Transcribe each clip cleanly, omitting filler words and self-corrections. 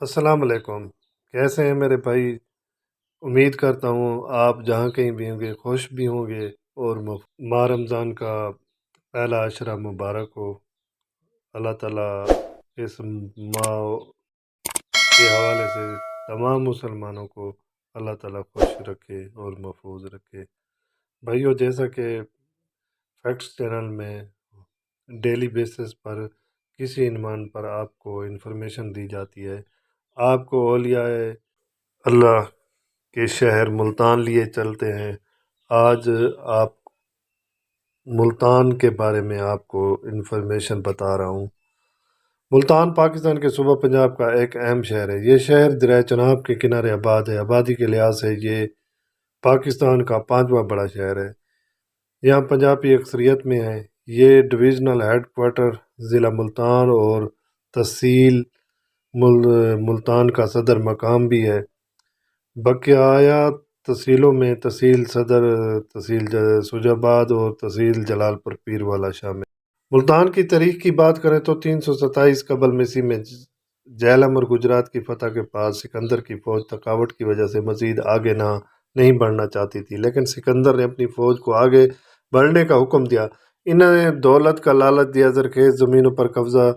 السلام علیکم۔ کیسے ہیں میرے بھائی؟ امید کرتا ہوں آپ جہاں کہیں بھی ہوں گے خوش بھی ہوں گے، اور ماہ رمضان کا پہلا عشرہ مبارک ہو۔ اللہ تعالیٰ اس ماہ کے حوالے سے تمام مسلمانوں کو اللہ تعالیٰ خوش رکھے اور محفوظ رکھے۔ بھائیو، جیسا کہ فیکٹس چینل میں ڈیلی بیسس پر کسی عنوان پر آپ کو انفارمیشن دی جاتی ہے، آپ کو اولیاء اللہ کے شہر ملتان لیے چلتے ہیں۔ آج آپ ملتان کے بارے میں آپ کو انفارمیشن بتا رہا ہوں۔ ملتان پاکستان کے صوبہ پنجاب کا ایک اہم شہر ہے۔ یہ شہر دریائے چناب کے کنارے آباد ہے۔ آبادی کے لحاظ سے یہ پاکستان کا 5واں بڑا شہر ہے۔ یہاں پنجابی اکثریت میں ہے۔ یہ ڈویژنل ہیڈ کوارٹر ضلع ملتان اور تحصیل ملتان کا صدر مقام بھی ہے۔ بقیہ تحصیلوں میں تحصیل صدر، تحصیل سجاباد اور تحصیل جلال پور پیر والا شامل۔ ملتان کی تاریخ کی بات کریں تو 327 قبل مسیح میں جہلم اور گجرات کی فتح کے بعد سکندر کی فوج تھکاوٹ کی وجہ سے مزید آگے نہیں بڑھنا چاہتی تھی، لیکن سکندر نے اپنی فوج کو آگے بڑھنے کا حکم دیا۔ انہوں نے دولت کا لالچ دیا، زرخیز زمینوں پر قبضہ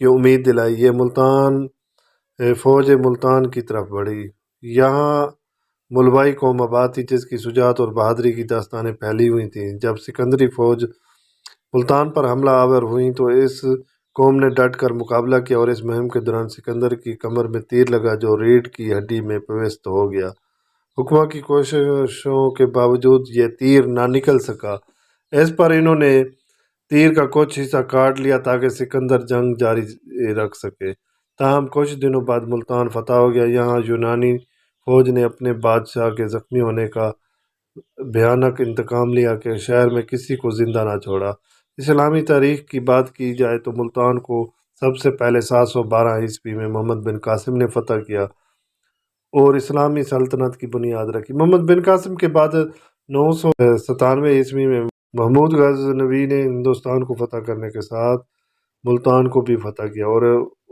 کی امید دلائی۔ یہ فوج ملتان کی طرف بڑھی۔ یہاں ملوائی قوم آباد تھی جس کی شجاعت اور بہادری کی داستانیں پھیلی ہوئی تھیں۔ جب سکندری فوج ملتان پر حملہ آور ہوئی تو اس قوم نے ڈٹ کر مقابلہ کیا، اور اس مہم کے دوران سکندر کی کمر میں تیر لگا جو ریڑھ کی ہڈی میں پیوست ہو گیا۔ حکماں کی کوششوں کے باوجود یہ تیر نہ نکل سکا۔ اس پر انہوں نے تیر کا کچھ حصہ کاٹ لیا تاکہ سکندر جنگ جاری رکھ سکے۔ تاہم کچھ دنوں بعد ملتان فتح ہو گیا۔ یہاں یونانی فوج نے اپنے بادشاہ کے زخمی ہونے کا بھیانک انتقام لیا کہ شہر میں کسی کو زندہ نہ چھوڑا۔ اسلامی تاریخ کی بات کی جائے تو ملتان کو سب سے پہلے 712 عیسوی میں محمد بن قاسم نے فتح کیا اور اسلامی سلطنت کی بنیاد رکھی۔ محمد بن قاسم کے بعد 997 عیسوی میں محمود غزنوی نے ہندوستان کو فتح کرنے کے ساتھ ملتان کو بھی فتح کیا اور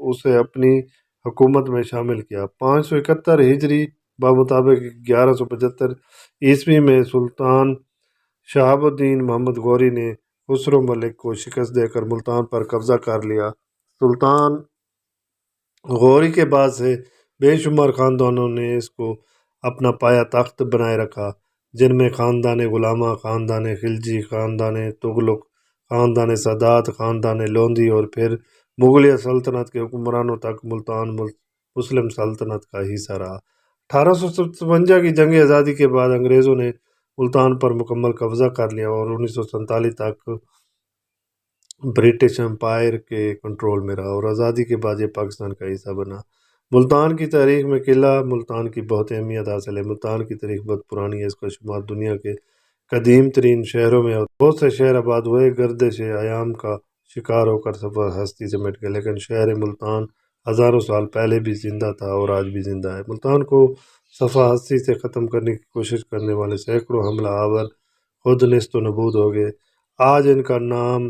اسے اپنی حکومت میں شامل کیا۔ 571 ہجری بمطابق 1175 عیسوی میں سلطان شہاب الدین محمد غوری نے خسرو ملک کو شکست دے کر ملتان پر قبضہ کر لیا۔ سلطان غوری کے بعد سے بے شمار خاندانوں نے اس کو اپنا پایا تخت بنائے رکھا، جن میں خاندان غلامہ، خاندان خلجی، خاندان تغلق، خاندان سادات، خاندان لودھی اور پھر مغلیہ سلطنت کے حکمرانوں تک ملتان مسلم سلطنت کا حصہ رہا۔ 1857 کی جنگ آزادی کے بعد انگریزوں نے ملتان پر مکمل قبضہ کر لیا اور 1947 تک برٹش امپائر کے کنٹرول میں رہا، اور آزادی کے بعد یہ پاکستان کا حصہ بنا۔ ملتان کی تاریخ میں قلعہ ملتان کی بہت اہمیت حاصل ہے۔ ملتان کی تاریخ بہت پرانی ہے۔ اس کا شمار دنیا کے قدیم ترین شہروں میں بہت سے شہر آباد ہوئے، گردش ایام کا شکار ہو کر سفر ہستی سے مٹ گئے، لیکن شہر ملتان ہزاروں سال پہلے بھی زندہ تھا اور آج بھی زندہ ہے۔ ملتان کو صفحہ ہستی سے ختم کرنے کی کوشش کرنے والے سینکڑوں حملہ آور خود نیست و نابود ہو گئے۔ آج ان کا نام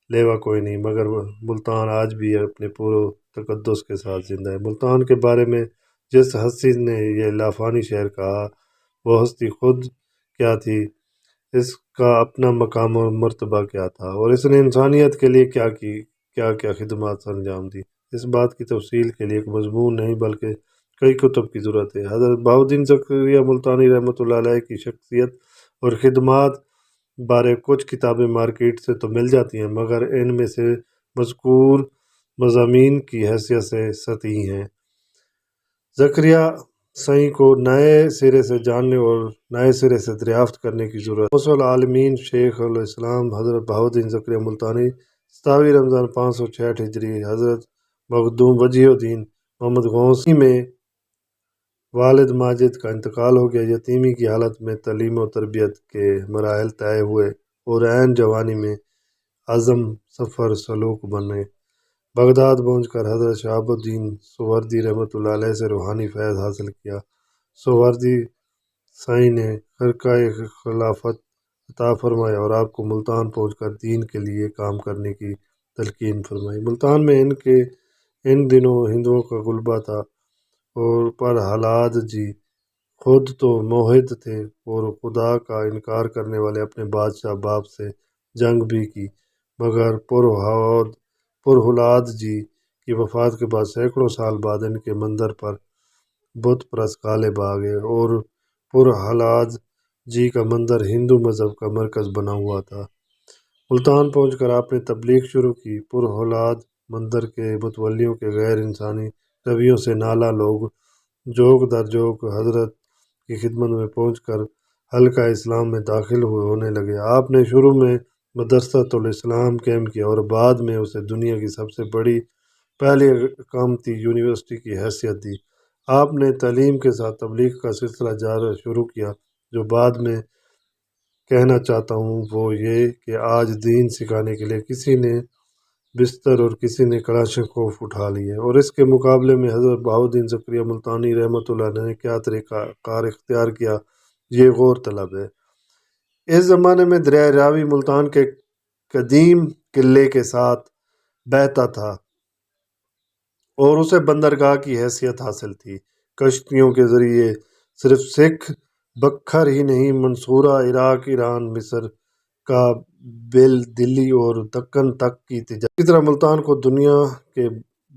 لیوا کوئی نہیں، مگر ملتان آج بھی اپنے پورے تقدس کے ساتھ زندہ ہے۔ ملتان کے بارے میں جس ہستی نے یہ لافانی شہر کہا، وہ ہستی خود کیا تھی، اس کا اپنا مقام اور مرتبہ کیا تھا، اور اس نے انسانیت کے لیے کیا خدمات انجام دی، اس بات کی تفصیل کے لیے ایک مضمون نہیں بلکہ کئی کتب کی ضرورت ہے۔ حضرت بہاؤالدین زکریا ملتانی رحمۃ اللہ علیہ کی شخصیت اور خدمات بارے کچھ کتابیں مارکیٹ سے تو مل جاتی ہیں، مگر ان میں سے مذکور مضامین کی حیثیت سے سطحی ہیں۔ زکریا سائیں کو نئے سرے سے جاننے اور نئے سرے سے دریافت کرنے کی ضرورت ہے۔ غوث العالمین شیخ الاسلام حضرت بہاؤالدین زکریا ملتانی 27 رمضان 566 ہجری حضرت مخدوم وجیہ الدین محمد غوثی میں والد ماجد کا انتقال ہو گیا۔ یتیمی کی حالت میں تعلیم و تربیت کے مراحل طے ہوئے اور عین جوانی میں عزم سفر سلوک بنے۔ بغداد پہنچ کر حضرت شہاب الدین سہروردی رحمۃ اللہ علیہ سے روحانی فیض حاصل کیا۔ سہروردی سائیں نے خرقہ خلافت عطا فرمایا اور آپ کو ملتان پہنچ کر دین کے لیے کام کرنے کی تلقین فرمائی۔ ملتان میں ان دنوں ہندوؤں کا غلبہ تھا۔ اور پرہلاد جی خود تو موحد تھے اور خدا کا انکار کرنے والے اپنے بادشاہ باپ سے جنگ بھی کی، مگر پرہلاد جی کی وفات کے بعد سینکڑوں سال بعد ان کے مندر پر بت پرست غالب آ گئے اور پرہلاد جی کا مندر ہندو مذہب کا مرکز بنا ہوا تھا۔ ملتان پہنچ کر آپ نے تبلیغ شروع کی۔ پرہلاد مندر کے متولیوں کے غیر انسانی رویوں سے نالا لوگ جوگ در جوگ حضرت کی خدمت میں پہنچ کر حلقہ اسلام میں داخل ہونے لگے۔ آپ نے شروع میں مدرسۃ الاسلام قائم کیا اور بعد میں اسے دنیا کی سب سے بڑی پہلی اقامتی یونیورسٹی کی حیثیت دی۔ آپ نے تعلیم کے ساتھ تبلیغ کا سلسلہ جاری شروع کیا۔ جو بعد میں کہنا چاہتا ہوں وہ یہ کہ آج دین سکھانے کے لیے کسی نے بستر اور کسی نے کلاشنکوف اٹھا لی ہے، اور اس کے مقابلے میں حضرت بہاؤالدین زکریا ملتانی رحمۃ اللہ علیہ نے کیا طریقہ کار اختیار کیا، یہ غور طلب ہے۔ اس زمانے میں دریائے راوی ملتان کے قدیم قلعے کے ساتھ بہتا تھا اور اسے بندرگاہ کی حیثیت حاصل تھی۔ کشتیوں کے ذریعے صرف سکھ بکھر ہی نہیں، منصورہ، عراق، ایران، مصر، کابل، دلی اور دکن تک کی تجارت کی طرح ملتان کو دنیا کے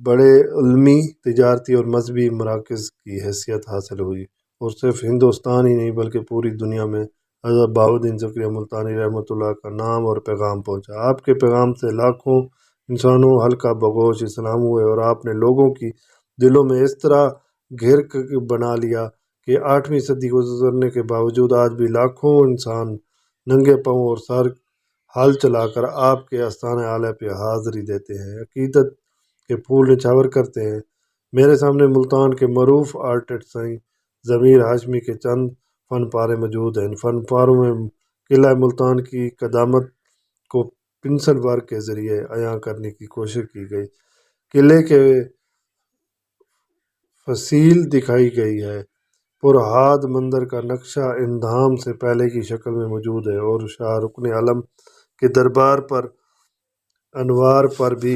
بڑے علمی، تجارتی اور مذہبی مراکز کی حیثیت حاصل ہوئی، اور صرف ہندوستان ہی نہیں بلکہ پوری دنیا میں حضرت بہاؤالدین زکریا ملتانی رحمۃ اللہ کا نام اور پیغام پہنچا۔ آپ کے پیغام سے لاکھوں انسانوں حلقہ بگوش اسلام ہوئے، اور آپ نے لوگوں کی دلوں میں اس طرح گھر بنا لیا کہ 8ویں صدی گزرنے کے باوجود آج بھی لاکھوں انسان ننگے پاؤں اور سر ہل چلا کر آپ کے آستانِ اعلیٰ پہ حاضری دیتے ہیں، عقیدت کے پھول نچھاور کرتے ہیں۔ میرے سامنے ملتان کے معروف آرٹسٹ سائیں ضمیر ہاشمی کے چند فن پارے موجود ہیں۔ ان فن پاروں میں قلعہ ملتان کی قدامت کو پنسل ورک کے ذریعے عیاں کرنے کی کوشش کی گئی۔ قلعے کے فصیل دکھائی گئی ہے۔ پرہاد مندر کا نقشہ اندھام سے پہلے کی شکل میں موجود ہے، اور شاہ رکن عالم کے دربار پر انوار پر بھی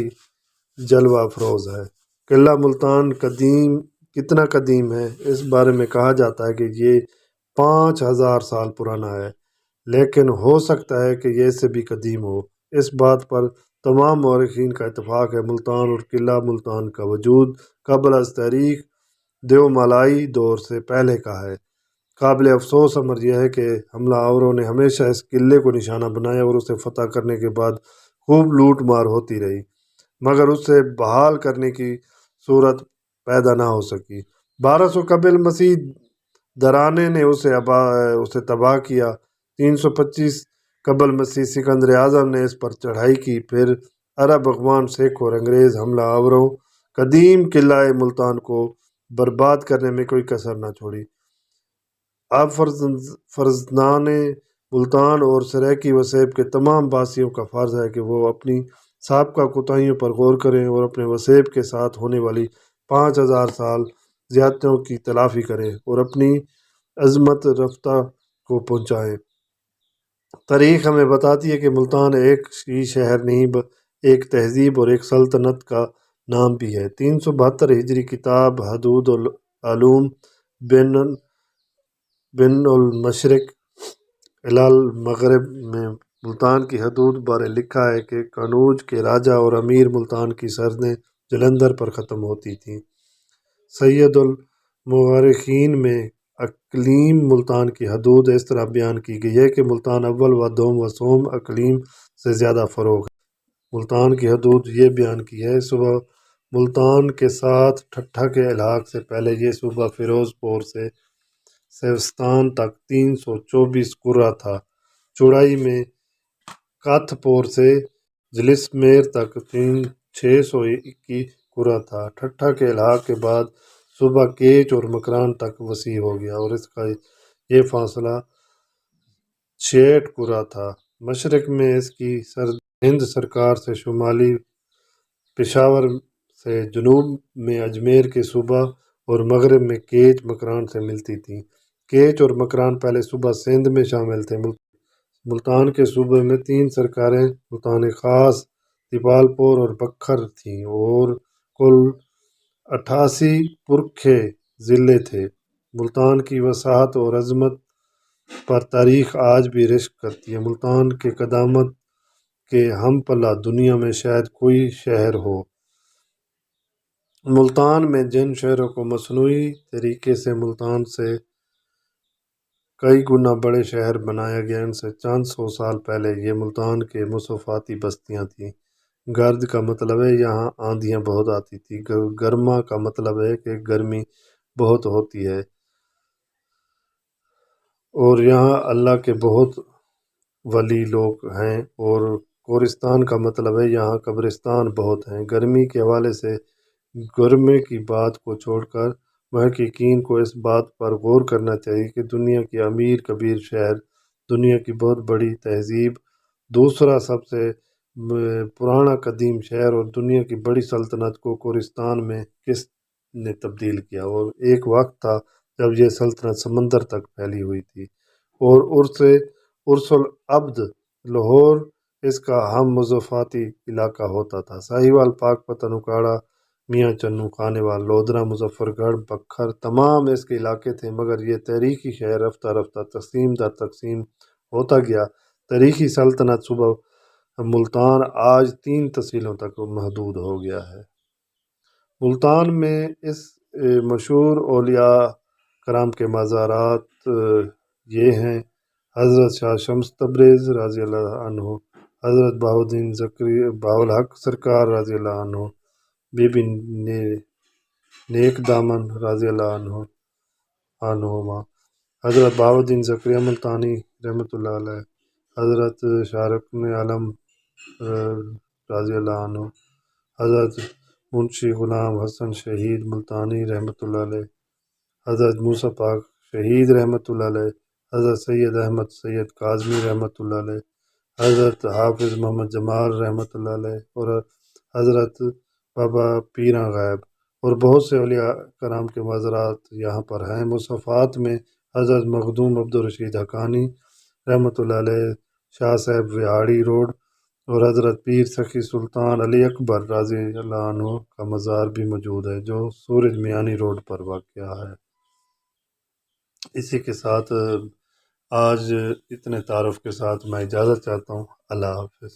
جلوہ افروز ہے۔ قلعہ ملتان کتنا قدیم ہے، اس بارے میں کہا جاتا ہے کہ یہ 5000 سال پرانا ہے، لیکن ہو سکتا ہے کہ یہ اس سے بھی قدیم ہو۔ اس بات پر تمام مورخین کا اتفاق ہے۔ ملتان اور قلعہ ملتان کا وجود قبل از تاریخ دیومالائی دور سے پہلے کا ہے۔ قابل افسوس امر یہ ہے کہ حملہ آوروں نے ہمیشہ اس قلعے کو نشانہ بنایا اور اسے فتح کرنے کے بعد خوب لوٹ مار ہوتی رہی، مگر اسے بحال کرنے کی صورت پیدا نہ ہو سکی۔ 1200 قبل مسیح درانے نے اسے تباہ کیا۔ 325 قبل مسیح سکندر اعظم نے اس پر چڑھائی کی، پھر عرب افغان، سکھ اور انگریز حملہ آوروں قدیم قلعہ ملتان کو برباد کرنے میں کوئی کسر نہ چھوڑی۔ اب فرزندان ملتان اور سرائیکی وسیب کے تمام باسیوں کا فرض ہے کہ وہ اپنی سابقہ کوتاہیوں پر غور کریں اور اپنے وسیب کے ساتھ ہونے والی 5000 سال زیادتیوں کی تلافی کریں اور اپنی عظمت رفتہ کو پہنچائیں۔ تاریخ ہمیں بتاتی ہے کہ ملتان ایک ہی شہر نہیں، ایک تہذیب اور ایک سلطنت کا نام بھی ہے۔ 372 ہجری کتاب حدود العلوم بین المشرق الی المغرب میں ملتان کی حدود بارے لکھا ہے کہ قانوج کے راجہ اور امیر ملتان کی سرزدیں جلندھر پر ختم ہوتی تھیں۔ سید المؤرخین میں اقلیم ملتان کی حدود اس طرح بیان کی گئی ہے کہ ملتان اول و دوم و سوم اقلیم سے زیادہ فروغ ہے۔ ملتان کی حدود یہ بیان کی ہے: صوبہ ملتان کے ساتھ ٹھٹھہ کے الحاق سے پہلے یہ صوبہ فیروز پور سے سیستان تک 324 کرہ تھا۔ چوڑائی میں کتھ پور سے جیسلمیر تک 621 کرہ تھا۔ ٹھٹھہ کے الحاق کے بعد صوبہ کیچ اور مکران تک وسیع ہو گیا اور اس کا یہ فاصلہ 66 کرہ تھا۔ مشرق میں اس کی سرحد ہند سرکار سے، شمالی پشاور سے، جنوب میں اجمیر کے صوبہ اور مغرب میں کیچ مکران سے ملتی تھی۔ کیچ اور مکران پہلے صوبہ سندھ میں شامل تھے۔ ملتان کے صوبے میں 3 سرکاریں ملتان خاص، دیپال پور اور بکھر تھیں، اور کل 88 پرکھے ضلع تھے۔ ملتان کی وسعت اور عظمت پر تاریخ آج بھی رشک کرتی ہے۔ ملتان کے قدامت کے ہم پلہ دنیا میں شاید کوئی شہر ہو۔ ملتان میں جن شہروں کو مصنوعی طریقے سے ملتان سے کئی گنا بڑے شہر بنایا گیا، ان سے چند سو سال پہلے یہ ملتان کے مصوفاتی بستیاں تھیں۔ گرد کا مطلب ہے یہاں آندھیاں بہت آتی تھی۔ گرما کا مطلب ہے کہ گرمی بہت ہوتی ہے، اور یہاں اللہ کے بہت ولی لوگ ہیں۔ اور کورستان کا مطلب ہے یہاں قبرستان بہت ہیں۔ گرمی کے حوالے سے گرمی کی بات کو چھوڑ کر محققین کو اس بات پر غور کرنا چاہیے کہ دنیا کی امیر کبیر شہر، دنیا کی بہت بڑی تہذیب، دوسرا سب سے پرانا قدیم شہر اور دنیا کی بڑی سلطنت کو کورستان میں کس نے تبدیل کیا۔ اور ایک وقت تھا جب یہ سلطنت سمندر تک پھیلی ہوئی تھی، اور ارس العبد لاہور اس کا ہم مضافاتی علاقہ ہوتا تھا۔ ساہیوال، پاک پتن، اکاڑا، میاں چنو، خانیوال، لودھرا، مظفر گڑھ، بکھر تمام اس کے علاقے تھے، مگر یہ تاریخی شہر رفتہ رفتہ تقسیم در تقسیم ہوتا گیا۔ تاریخی سلطنت صوبہ ملتان آج 3 تحصیلوں تک محدود ہو گیا ہے۔ ملتان میں اس مشہور اولیاء کرام کے مزارات یہ ہیں: حضرت شاہ شمس تبریز رضی اللہ عنہ، حضرت بہاؤالدین بہاؤالحق سرکار رضی اللہ عنہ، بی بی نیک دامن رضی اللہ عنہما، حضرت بہاؤالدین زکریا ملتانی رحمۃ اللہ علیہ، حضرت شاہ رکن عالم رضی اللہ عنہ، حضرت منشی غلام حسن شہید ملتانی رحمۃ اللہ علیہ، حضرت موسیٰ پاک شہید رحمۃ اللہ علیہ، حضرت سید احمد سید کاظمی رحمۃ اللہ علیہ، حضرت حافظ محمد جمال رحمۃ اللہ علیہ، اور حضرت بابا پیراں غائب، اور بہت سے اولیاء کرام کے مزارات یہاں پر ہیں۔ مصافات میں حضرت مخدوم عبدالرشید حقانی رحمۃ اللہ علیہ، شاہ صاحب وہاڑی روڈ، اور حضرت پیر سخی سلطان علی اکبر رضی اللہ عنہ کا مزار بھی موجود ہے، جو سورج میانی روڈ پر واقع ہے۔ اسی کے ساتھ آج اتنے تعارف کے ساتھ میں اجازت چاہتا ہوں۔ اللہ حافظ۔